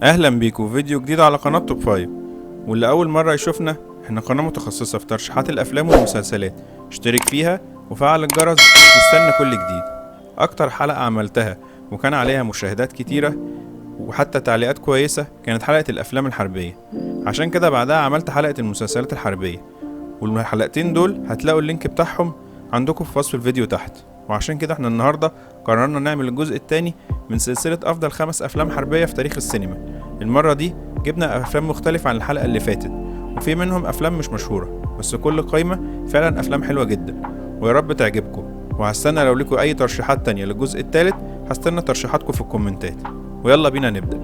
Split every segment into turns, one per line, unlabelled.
اهلا بيكم في فيديو جديد على قناة توب 5. واللي اول مرة يشوفنا، احنا قناة متخصصة في ترشيحات الافلام والمسلسلات. اشترك فيها وفعل الجرس واستنى كل جديد. اكتر حلقة عملتها وكان عليها مشاهدات كتيرة وحتى تعليقات كويسة كانت حلقة الافلام الحربية، عشان كده بعدها عملت حلقة المسلسلات الحربية، والحلقتين دول هتلاقوا اللينك بتاعهم عندكم في وصف الفيديو تحت. وعشان كده احنا النهاردة قررنا نعمل الجزء الثاني من سلسلة افضل 5 افلام حربية في تاريخ السينما. المرة دي جبنا افلام مختلفة عن الحلقة اللي فاتت، وفي منهم افلام مش مشهورة، بس كل قايمة فعلا افلام حلوة جدا، ويا رب تعجبكم. وهستنى لو لكم اي ترشيحات تانية للجزء الثالث، هستنى ترشيحاتكم في الكومنتات. ويلا بينا نبدأ.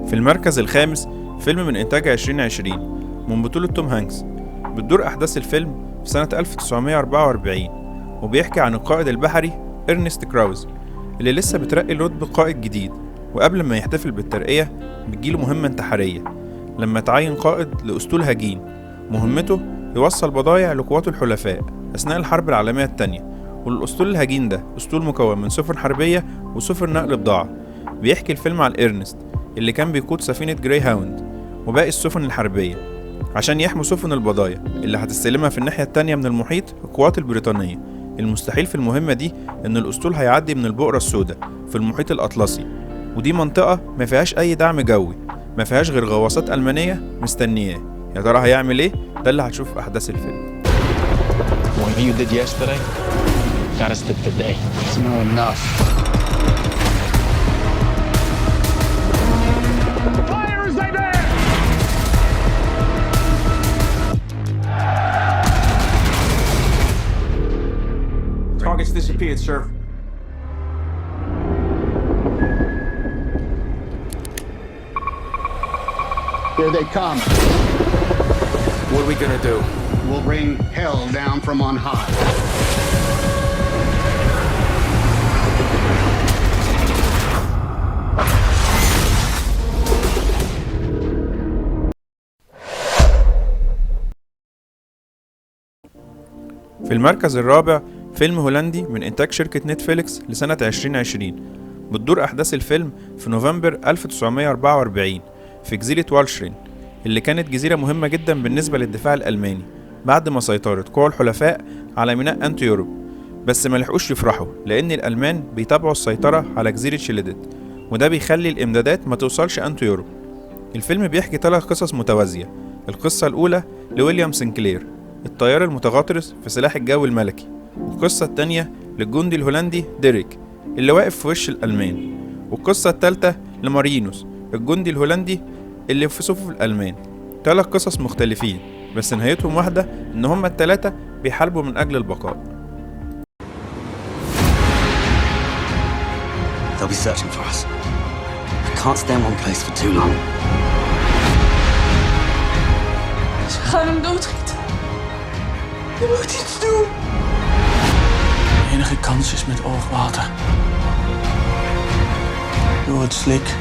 في المركز الخامس فيلم من إنتاج 2020 من بطولة توم هانكس. بتدور أحداث الفيلم في سنة 1944، وبيحكي عن القائد البحري إرنست كراوز اللي لسه بترقي لرتبة قائد جديد. وقبل ما يحتفل بالترقية بتجيله مهمة انتحارية لما تعين قائد لأسطول هجين، مهمته يوصل بضايع لقوات الحلفاء أثناء الحرب العالمية التانية. والأسطول الهجين ده أسطول مكون من سفن حربية وسفن نقل بضاعة. بيحكي الفيلم عن إرنست اللي كان بيقود سفينة جراي هاوند وباقي السفن الحربية عشان يحموا سفن البضايع اللي هتستلمها في الناحية التانية من المحيط القوات البريطانية. المستحيل في المهمة دي إن الأسطول هيعدي من البؤرة السوداء في المحيط الأطلسي، ودي منطقة ما فيهاش أي دعم جوي، ما فيهاش غير غواصات ألمانية مستنياه. يا ترى هيعمل إيه؟ ده اللي هتشوف في أحداث الفيلم.
What you did yesterday got us to today.
It's not enough.
Fire is there!
Targets disappeared, sir.
Here they come.
What are we gonna do?
We'll bring hell down from on high.
في المركز الرابع فيلم هولندي من إنتاج شركة نتفليكس لسنة 2020. بتدور أحداث الفيلم في نوفمبر 1944 في جزيرة والشرين، اللي كانت جزيرة مهمة جدا بالنسبة للدفاع الألماني بعد ما سيطرت قوى الحلفاء على ميناء أنتو يوروب. بس ما لحقوش يفرحوا لأن الألمان بيتابعوا السيطرة على جزيرة شيلدت، وده بيخلي الإمدادات ما توصلش أنتو يوروب. الفيلم بيحكي 3 قصص متوازية. القصة الأولى لويليام سنكلير الطيار المتغطرس في سلاح الجو الملكي، والقصة التانية للجندي الهولندي ديريك اللي واقف في وش الألمان، والقصة التالتة لمارينوس الجندي الهولندي اللي في صفوف الألمان. 3 قصص مختلفين بس نهايتهم واحدة، إن هما ال3 بيحاربوا من أجل البقاء.
They'll be searching for us. I can't stay in one place for too long.
Ze gaan hem doodgieten. Je moet iets doen.
De enige kans is met oogwater. Door het slik.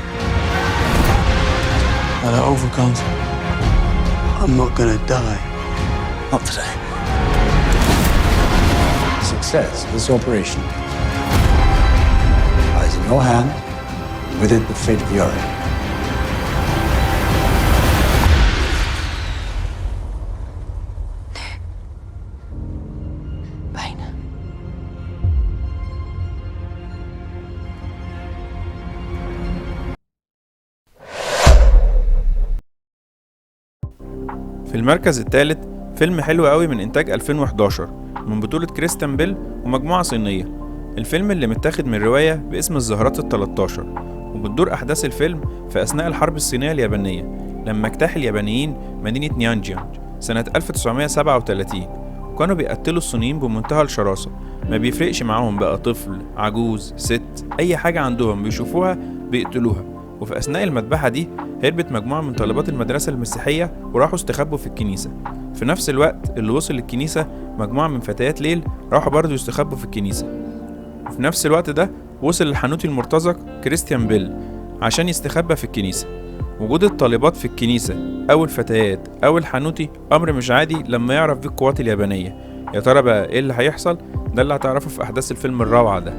Naar de overkant.
I'm not gonna die.
Not today.
Success of this operation lies in your hand, and with it the fate of Europe.
Bijna.
في المركز الثالث فيلم حلو قوي من إنتاج 2011 من بطولة كريستيان بيل ومجموعة صينية. الفيلم اللي متاخد من رواية باسم الزهرات ال13، وبتدور أحداث الفيلم في أثناء الحرب الصينية اليابانية لما اجتاح اليابانيين مدينة نيانجيانج سنة 1937، وكانوا بيقتلوا الصينيين بمنتهى الشراسة. ما بيفرقش معاهم بقى طفل عجوز ست، أي حاجة عندهم بيشوفوها بيقتلوها. وفي أثناء المذبحة دي هربت مجموعة من طالبات المدرسة المسيحية وراحوا استخبوا في الكنيسة. في نفس الوقت اللي وصل الكنيسة مجموعة من فتيات ليل راحوا برضو يستخبوا في الكنيسة. وفي نفس الوقت ده وصل الحانوتي المرتزق كريستيان بيل عشان يستخبى في الكنيسة. وجود الطالبات في الكنيسة أو الفتيات أو الحانوتي أمر مش عادي لما يعرف بيه القوات اليابانية. يا ترى بقى إيه اللي هيحصل؟ ده اللي هتعرفه في أحداث الفيلم الروعة ده.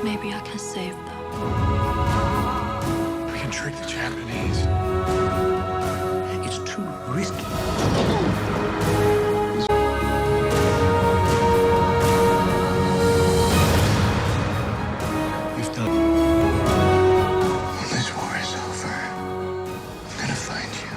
Maybe I can save them.
We can trick the Japanese. It's too risky. We've done. When this war is over, I'm gonna find you.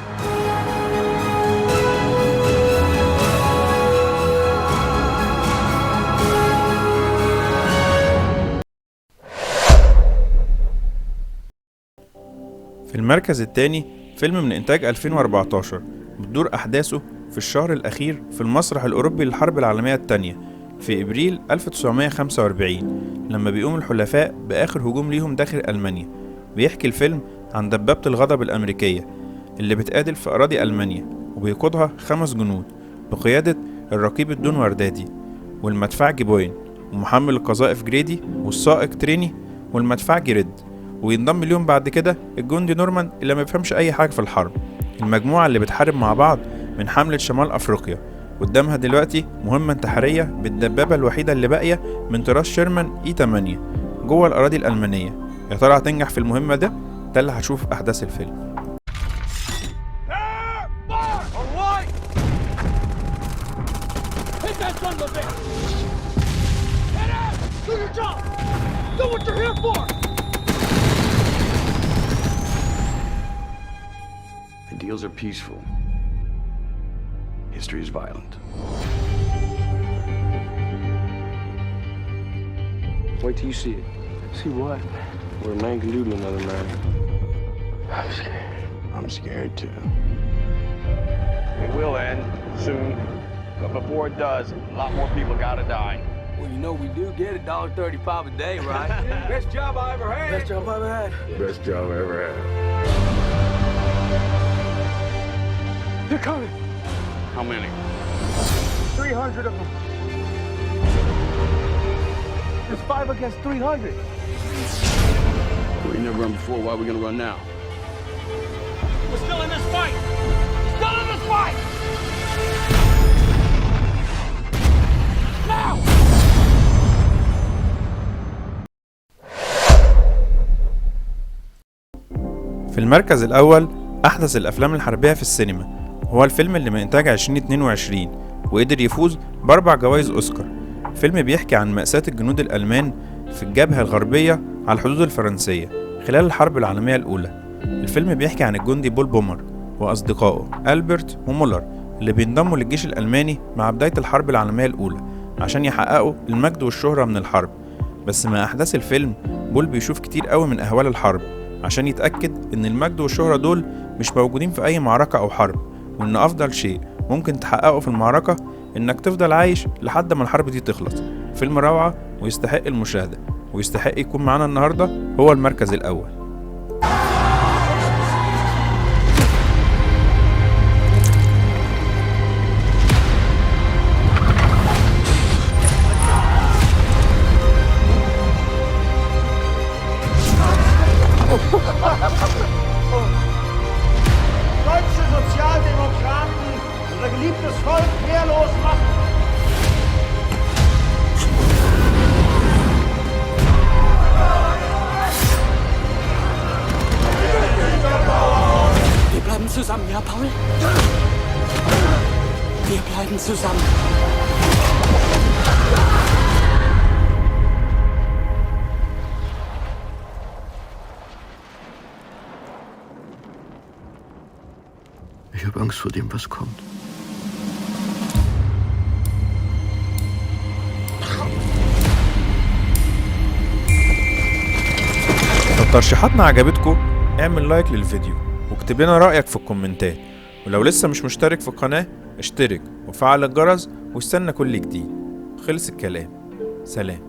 في المركز الثاني فيلم من إنتاج 2014 بتدور أحداثه في الشهر الأخير في المسرح الأوروبي للحرب العالمية الثانية في إبريل 1945 لما بيقوم الحلفاء بآخر هجوم ليهم داخل ألمانيا. بيحكي الفيلم عن دبابة الغضب الأمريكية اللي بتقاتل في أراضي ألمانيا وبيقودها 5 جنود بقيادة الرقيب الدون وردادي والمدفع جيبوين ومحمل القذائف جريدي والسائق تريني والمدفع جريد. وينضم اليوم بعد كده الجندي نورمان اللي ما بيفهمش اي حاجه في الحرب. المجموعه اللي بتحارب مع بعض من حمله شمال افريقيا قدامها دلوقتي مهمه انتحاريه بالدبابه الوحيده اللي باقيه من طراز شيرمان E8 جوه الاراضي الالمانيه. يا ترى هتنجح في المهمه ده اللي هتشوف في احداث الفيلم.
Ideals are peaceful. History is violent.
Wait till you see it. See what? What a man can do to another man.
I'm scared. I'm scared too.
It will end soon, but before it does, a lot more people gotta die.
Well, you know we do get $1.35 a day, right?
Best job I ever had.
Best job I ever had.
Best job I ever had.
They're coming.
How many?
300 of them. There's 5 against 300.
We never run before. Why are we gonna run now?
We're still in this fight. Still in this fight. Now.
في المركز الأول أحدث الأفلام الحربية في السينما هو الفيلم اللي من إنتاج 2022 وقدر يفوز ب4 جوائز أوسكار. فيلم بيحكي عن مأساة الجنود الألمان في الجبهة الغربية على الحدود الفرنسية خلال الحرب العالمية الأولى. الفيلم بيحكي عن الجندي بول بومر وأصدقائه ألبرت ومولر اللي بينضموا للجيش الألماني مع بداية الحرب العالمية الأولى عشان يحققوا المجد والشهرة من الحرب. بس مع أحداث الفيلم بول بيشوف كتير قوي من أهوال الحرب عشان يتأكد إن المجد والشهرة دول مش موجودين في أي معركة أو حرب، وإن أفضل شيء ممكن تحققه في المعركة إنك تفضل عايش لحد ما الحرب دي تخلص. فيلم روعة ويستحق المشاهدة ويستحق يكون معانا النهاردة هو المركز الأول.
Deutsche Sozialdemokraten, unser geliebtes Volk wehrlos machen.
Wir bleiben zusammen, ja, Paul? Wir bleiben zusammen.
Ich habe Angst vor dem, was kommt.
لو ترشيحاتنا عجبتكم اعمل لايك للفيديو واكتب لنا رأيك في الكومنتات، ولو لسه مش مشترك في القناة اشترك وفعل الجرس واستنى كل جديد. خلص الكلام، سلام.